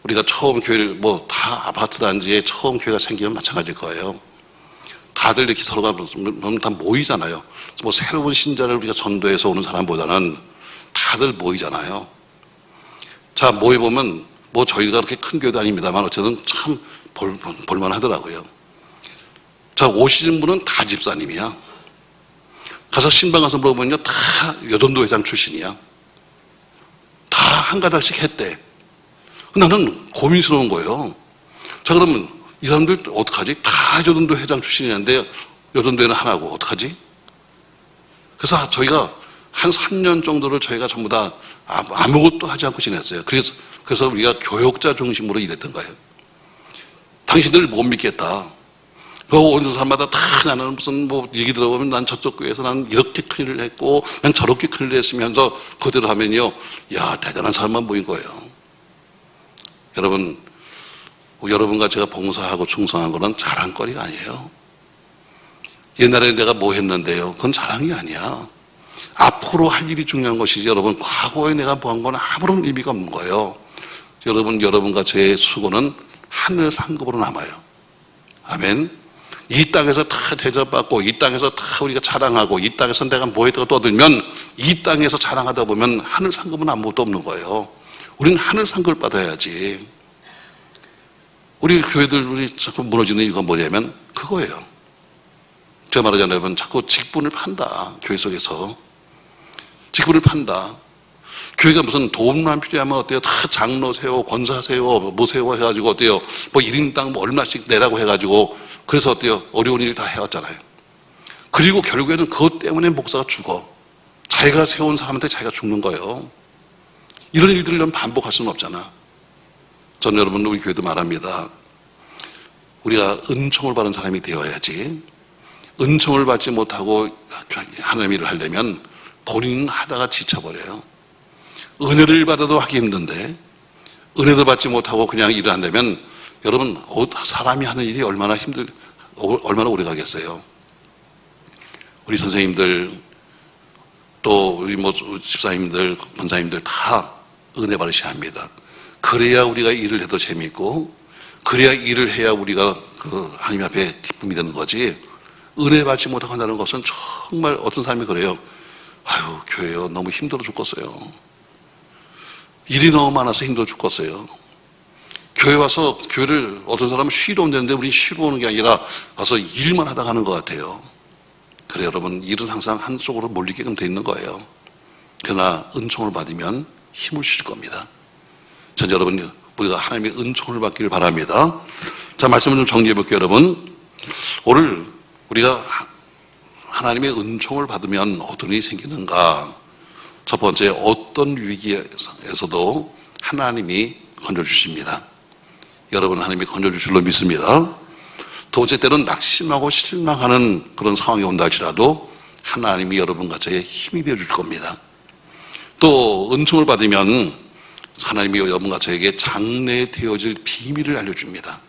우리가 처음 교회를 뭐 다 아파트 단지에 처음 교회가 생기면 마찬가지일 거예요. 다들 이렇게 서로가 다 모이잖아요. 뭐 새로운 신자를 우리가 전도해서 오는 사람보다는 다들 모이잖아요. 자, 모여보면 뭐 저희가 그렇게 큰 교회도 아닙니다만 어쨌든 참 볼만 하더라고요. 자, 오시는 분은 다 집사님이야. 가서 신방 가서 물어보면요, 다 여전도 회장 출신이야. 다 한 가닥씩 했대. 나는 고민스러운 거예요. 자, 그러면 이 사람들 어떡하지? 다 여전도 회장 출신이었는데 여전도회는 하나고 어떡하지? 그래서 저희가 한 3년 정도를 저희가 전부 다 아무것도 하지 않고 지냈어요. 그래서 우리가 교역자 중심으로 일했던 거예요. 당신들 못 믿겠다. 어느 사람마다 다 나는 무슨 뭐 얘기 들어보면 난 저쪽 교회에서 난 이렇게 큰일을 했고 난 저렇게 큰일을 했으면서 그대로 하면요, 야, 대단한 사람만 보인 거예요. 여러분, 여러분과 제가 봉사하고 충성한 거는 자랑거리가 아니에요. 옛날에 내가 뭐 했는데요, 그건 자랑이 아니야. 앞으로 할 일이 중요한 것이지, 여러분 과거에 내가 뭐 한 건 아무런 의미가 없는 거예요. 여러분과 제 수고는 하늘 상급으로 남아요. 아멘. 이 땅에서 다 대접받고 이 땅에서 다 우리가 자랑하고 이 땅에서 내가 뭐 했다고 떠들면 이 땅에서 자랑하다 보면 하늘 상급은 아무것도 없는 거예요. 우리는 하늘 상급을 받아야지. 우리 교회들이 자꾸 무너지는 이유가 뭐냐면 그거예요. 제가 말하잖아요. 여러분, 자꾸 직분을 판다. 교회 속에서 직분을 판다. 교회가 무슨 돈만 필요하면 어때요? 다 장로 세워, 권사 세워, 뭐 세워 해가지고 어때요? 뭐 1인당 뭐 얼마씩 내라고 해가지고 그래서 어때요? 어려운 일 다 해왔잖아요. 그리고 결국에는 그것 때문에 목사가 죽어. 자기가 세운 사람한테 자기가 죽는 거예요. 이런 일들을 반복할 수는 없잖아. 저는 여러분 우리 교회도 말합니다. 우리가 은총을 받은 사람이 되어야지. 은총을 받지 못하고 하나님 일을 하려면 본인은 하다가 지쳐버려요. 은혜를 받아도 하기 힘든데 은혜도 받지 못하고 그냥 일을 한다면 여러분 사람이 하는 일이 얼마나 오래 가겠어요. 우리 선생님들 또 우리 뭐 집사님들 권사님들 다 은혜 받으셔야 합니다. 그래야 우리가 일을 해도 재미있고 그래야 일을 해야 우리가 그 하나님 앞에 기쁨이 되는 거지. 은혜 받지 못하고 한다는 것은 정말 어떤 사람이 그래요. 아유 교회요 너무 힘들어 죽겠어요. 일이 너무 많아서 힘들어 죽겠어요. 교회 와서 교회를 어떤 사람은 쉬러 온다는데 우리 쉬러 오는 게 아니라 와서 일만 하다 가는 것 같아요. 그래 여러분 일은 항상 한쪽으로 몰리게끔 돼 있는 거예요. 그러나 은총을 받으면 힘을 주실 겁니다. 전 여러분 우리가 하나님의 은총을 받기를 바랍니다. 자 말씀을 좀 정리해 볼게요. 여러분 오늘 우리가 하나님의 은총을 받으면 어떤 일이 생기는가. 첫 번째 어떤 위기에서도 하나님이 건져주십니다. 여러분 하나님이 건져주실 줄로 믿습니다. 두 번째 때는 낙심하고 실망하는 그런 상황이 온다 할지라도 하나님이 여러분 가정에 힘이 되어줄 겁니다. 또 은총을 받으면 하나님이 여러분 가정에게 장래되어질 비밀을 알려줍니다.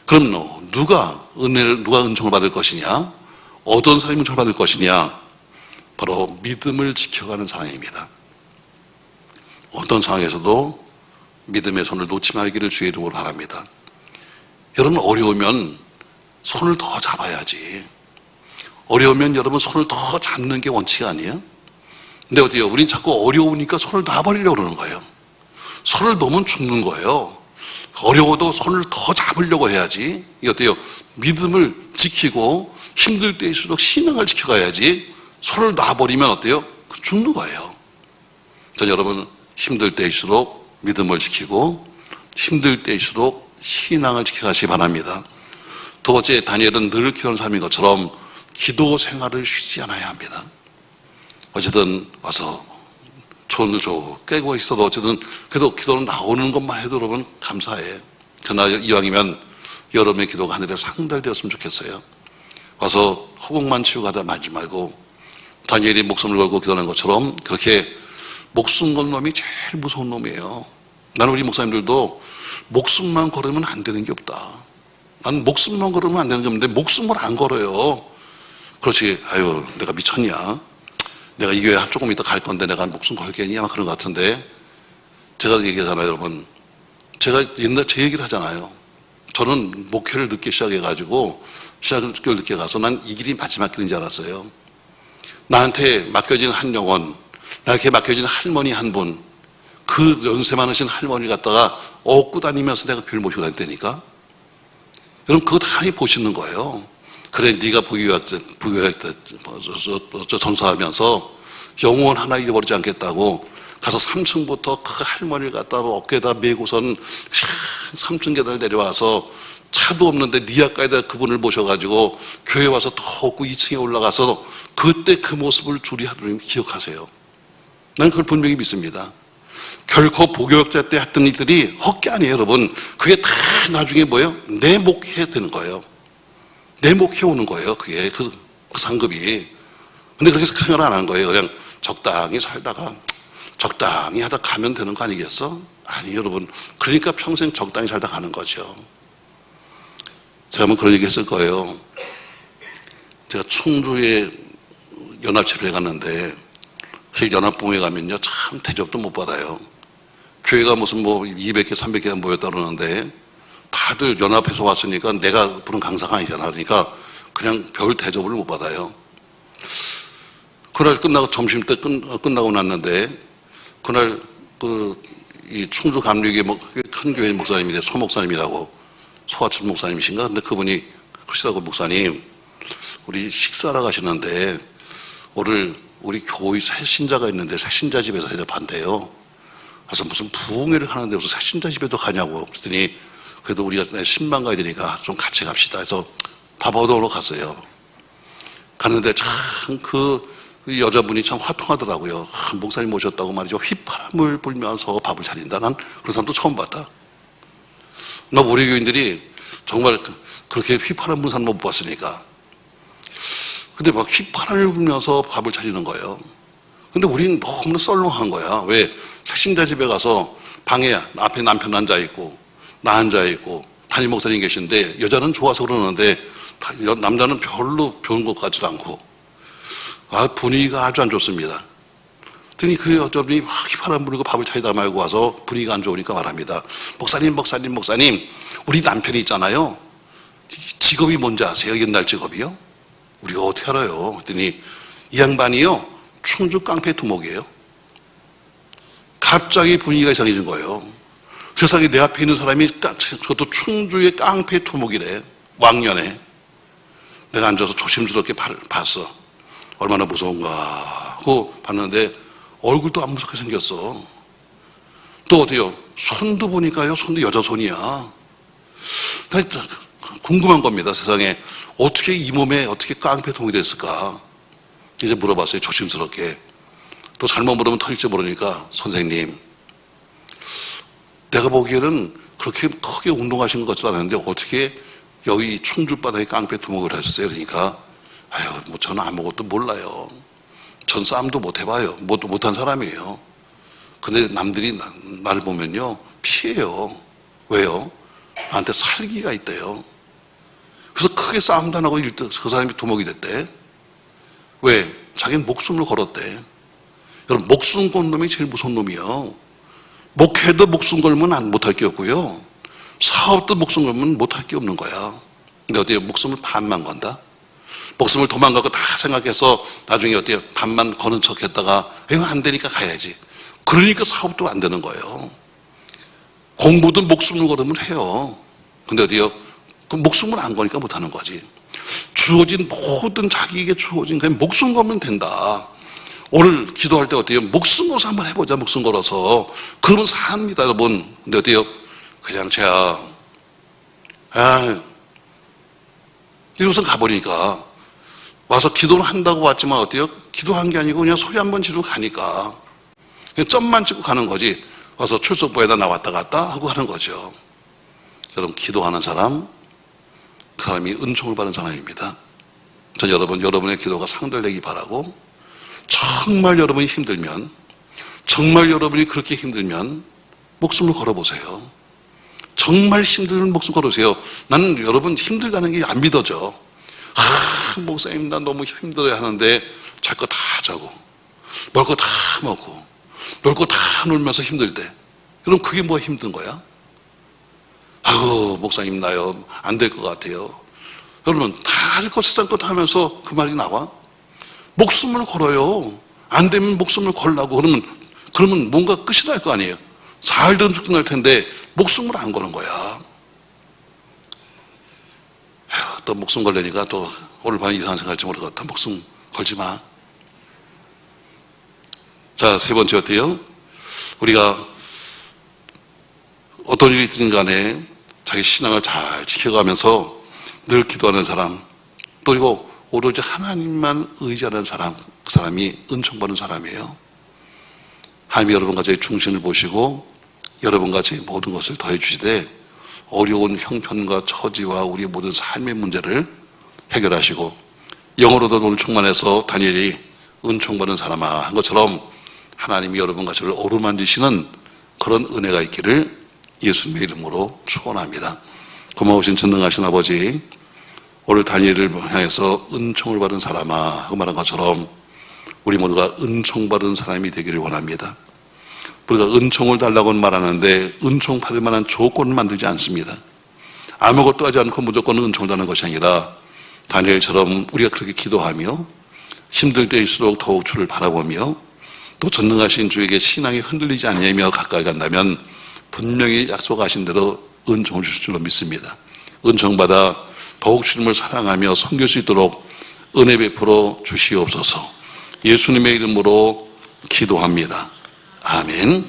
그럼 누가 은총을 받을 것이냐? 어떤 사람이 은총을 받을 것이냐? 바로 믿음을 지켜가는 사람입니다. 어떤 상황에서도 믿음의 손을 놓지 말기를 주의 이름으로 바랍니다. 여러분 어려우면 손을 더 잡아야지. 어려우면 여러분 손을 더 잡는 게 원칙이 아니에요? 근데 어때요? 우린 자꾸 어려우니까 손을 놔버리려고 그러는 거예요. 손을 놓으면 죽는 거예요. 어려워도 손을 더 잡으려고 해야지. 이게 어때요? 믿음을 지키고 힘들 때일수록 신앙을 지켜가야지. 손을 놔버리면 어때요? 죽는 거예요. 전 여러분 힘들 때일수록 믿음을 지키고 힘들 때일수록 신앙을 지켜가시기 바랍니다. 두 번째 다니엘은 늘 기도하는 사람인 것처럼 기도 생활을 쉬지 않아야 합니다. 어쨌든 와서 손을 깨고 있어도 어쨌든 그래도 기도는 나오는 것만 해도 여러분 감사해. 그러나 이왕이면 여러분의 기도가 하늘에 상달되었으면 좋겠어요. 와서 허공만 치우고 하다 말지 말고 다니엘이 목숨을 걸고 기도하는 것처럼 그렇게 목숨 건 놈이 제일 무서운 놈이에요. 나는 우리 목사님들도 목숨만 걸으면 안 되는 게 없다. 나는 목숨만 걸으면 안 되는 게 없는데 목숨을 안 걸어요. 그렇지. 아유 내가 미쳤냐. 내가 이 교회 조금 이따 갈 건데 내가 목숨 걸겠니? 아마 그런 것 같은데 제가 얘기하잖아요. 여러분 제가 옛날 제 얘기를 하잖아요. 저는 목회를 늦게 시작해가지고 시작을 늦게 가서 난 이 길이 마지막 길인 줄 알았어요. 나한테 맡겨진 한 영혼, 나에게 맡겨진 할머니 한 분, 그 연세 많으신 할머니를 갖다가 업고 다니면서 내가 교회를 모시고 다녔다니까. 여러분 그거 다 보시는 거예요. 그래 네가 전사하면서 영혼 하나 잃어버리지 않겠다고 가서 3층부터 그 할머니를 갖다가 어깨에다 메고선 3층 계단을 내려와서 차도 없는데 네 아까에다 그분을 모셔가지고 교회 와서 더 업고 2층에 올라가서 그때 그 모습을 주리 하나님 기억하세요. 난 그걸 분명히 믿습니다. 결코 보교역자 때 했던 일들이 헛게 아니에요, 여러분. 그게 다 나중에 뭐예요? 내 목회에 되는 거예요. 내 목회에 오는 거예요. 그게 그 상급이. 근데 그렇게 생각을 안 하는 거예요. 그냥 적당히 살다가 적당히 하다 가면 되는 거 아니겠어? 아니 여러분. 그러니까 평생 적당히 살다 가는 거죠. 제가 한번 그런 얘기 했을 거예요. 제가 충주에 연합집회에 갔는데 사실 연합봉에 가면요 참 대접도 못 받아요. 교회가 무슨 뭐 200개 300개가 모였다 그러는데 다들 연합해서 왔으니까 내가 부른 강사가 아니잖아. 그러니까 그냥 별 대접을 못 받아요. 그날 끝나고 점심 때 끝나고 났는데 그날 이 충주 감리교회 큰 교회 목사님인데 소 목사님이라고 소아철 목사님이신가? 근데 그분이 그러시라고 목사님 우리 식사하러 가시는데 우리 교회 새신자가 있는데 새신자 집에서 대접한대요. 그래서 무슨 부흥회를 하는데 무슨 새신자 집에도 가냐고 그랬더니 그래도 우리가 신방 가야 되니까 좀 같이 갑시다 해서 밥 얻으러 갔어요. 갔는데 참 그 여자분이 참 화통하더라고요. 목사님 오셨다고 말이죠. 휘파람을 불면서 밥을 차린다. 난 그런 사람도 처음 봤다. 나 우리 교인들이 정말 그렇게 휘파람 부는 사람 못 봤으니까. 근데 막 휘파람을 불면서 밥을 차리는 거예요. 근데 우리는 너무나 썰렁한 거야. 왜? 새신자 집에 가서 방에 앞에 남편 앉아있고 나 앉아있고 담임 목사님 계신데 여자는 좋아서 그러는데 남자는 별로 좋은 것 같지도 않고 분위기가 아주 안 좋습니다. 그랬더니 그 여자분이 막 휘파람 부르고 밥을 차리다 말고 와서 분위기가 안 좋으니까 말합니다. 목사님 우리 남편이 있잖아요. 직업이 뭔지 아세요? 옛날 직업이요? 우리가 어떻게 알아요? 그랬더니 이 양반이요 충주 깡패 두목이에요. 갑자기 분위기가 이상해진 거예요. 세상에 내 앞에 있는 사람이 그것도 충주의 깡패 두목이래. 왕년에. 내가 앉아서 조심스럽게 봤어. 얼마나 무서운가 하고 봤는데 얼굴도 안 무섭게 생겼어. 또 어때요? 손도 보니까요 손도 여자 손이야. 궁금한 겁니다. 세상에 어떻게 이 몸에 어떻게 깡패 두목이 됐을까. 이제 물어봤어요. 조심스럽게. 또 잘못 물으면 터질지 모르니까 선생님 내가 보기에는 그렇게 크게 운동하신 것 같지도 않은데 어떻게 여기 충주 바다에 깡패 두목을 하셨어요? 그러니까 아유 뭐 저는 아무것도 몰라요. 전 싸움도 못 해봐요. 못한 사람이에요. 근데 남들이 나를 보면요 피해요. 왜요? 나한테 살기가 있대요. 그래서 크게 싸움도 안 하고 그 사람이 두목이 됐대. 왜? 자기는 목숨을 걸었대. 여러분 목숨 건 놈이 제일 무서운 놈이요. 목회도 목숨 걸면 못할 게 없고요. 사업도 목숨 걸면 못할 게 없는 거야. 근데 어때요? 목숨을 반만 건다? 목숨을 도망가고 다 생각해서 나중에 어때요? 반만 거는 척 했다가 이거 안 되니까 가야지. 그러니까 사업도 안 되는 거예요. 공부도 목숨을 걸으면 해요. 근데 어때요? 그 목숨을 안 거니까 못하는 거지. 주어진 모든 자기에게 주어진 그냥 목숨 걸면 된다. 오늘 기도할 때 어때요? 목숨 걸어서 한번 해보자. 목숨 걸어서. 그러면 삽니다 여러분. 근데 어때요? 그냥 제가 이곳은 가버리니까 와서 기도는 한다고 왔지만 어때요? 기도한 게 아니고 그냥 소리 한번 지르고 가니까 그냥 점만 찍고 가는 거지. 와서 출석부에다 나왔다 갔다 하고 하는 거죠. 여러분 기도하는 사람 그 사람이 은총을 받는 사람입니다. 전 여러분의 기도가 상달되기 바라고 정말 여러분이 힘들면 정말 여러분이 그렇게 힘들면 목숨을 걸어보세요. 정말 힘들면 목숨 걸으세요. 나는 여러분 힘들다는 게 안 믿어져. 목사님 나 너무 힘들어야 하는데 잘 거 다 자고 먹을 거 다 먹고 놀 거 다 놀면서 힘들 때 그럼 그게 뭐가 힘든 거야? 아유 목사님 나요 안 될 것 같아요. 여러분 다 할 거 세상 것 하면서 그 말이 나와? 목숨을 걸어요. 안 되면 목숨을 걸라고 그러면 뭔가 끝이 날 거 아니에요. 살든 죽든 날 텐데 목숨을 안 거는 거야. 또 목숨 걸려니까 또 오늘 밤에 이상한 생각할지 모르겠다. 목숨 걸지 마. 자, 세 번째 어때요? 우리가 어떤 일이 있든 간에 자기 신앙을 잘 지켜가면서 늘 기도하는 사람, 또 그리고 오로지 하나님만 의지하는 사람, 그 사람이 은총받는 사람이에요. 하나님이 여러분과 저의 중심을 보시고 여러분과 제 모든 것을 더해 주시되 어려운 형편과 처지와 우리 모든 삶의 문제를 해결하시고 영으로도 오늘 충만해서 다니엘이 은총받는 사람아 한 것처럼 하나님이 여러분과 저를 어루만지시는 그런 은혜가 있기를 예수님의 이름으로 축원합니다. 고마우신 전능하신 아버지, 오늘 다니엘을 향해서 은총을 받은 사람아 하고 말한 것처럼 우리 모두가 은총받은 사람이 되기를 원합니다. 우리가 은총을 달라고는 말하는데 은총 받을 만한 조건을 만들지 않습니다. 아무것도 하지 않고 무조건 은총을 달라는 것이 아니라 다니엘처럼 우리가 그렇게 기도하며 힘들 때일수록 더욱 주를 바라보며 또 전능하신 주에게 신앙이 흔들리지 않으며 가까이 간다면 분명히 약속하신 대로 은총을 주실 줄로 믿습니다. 은총받아 더욱 주님을 사랑하며 섬길 수 있도록 은혜 베풀어 주시옵소서. 예수님의 이름으로 기도합니다. 아멘.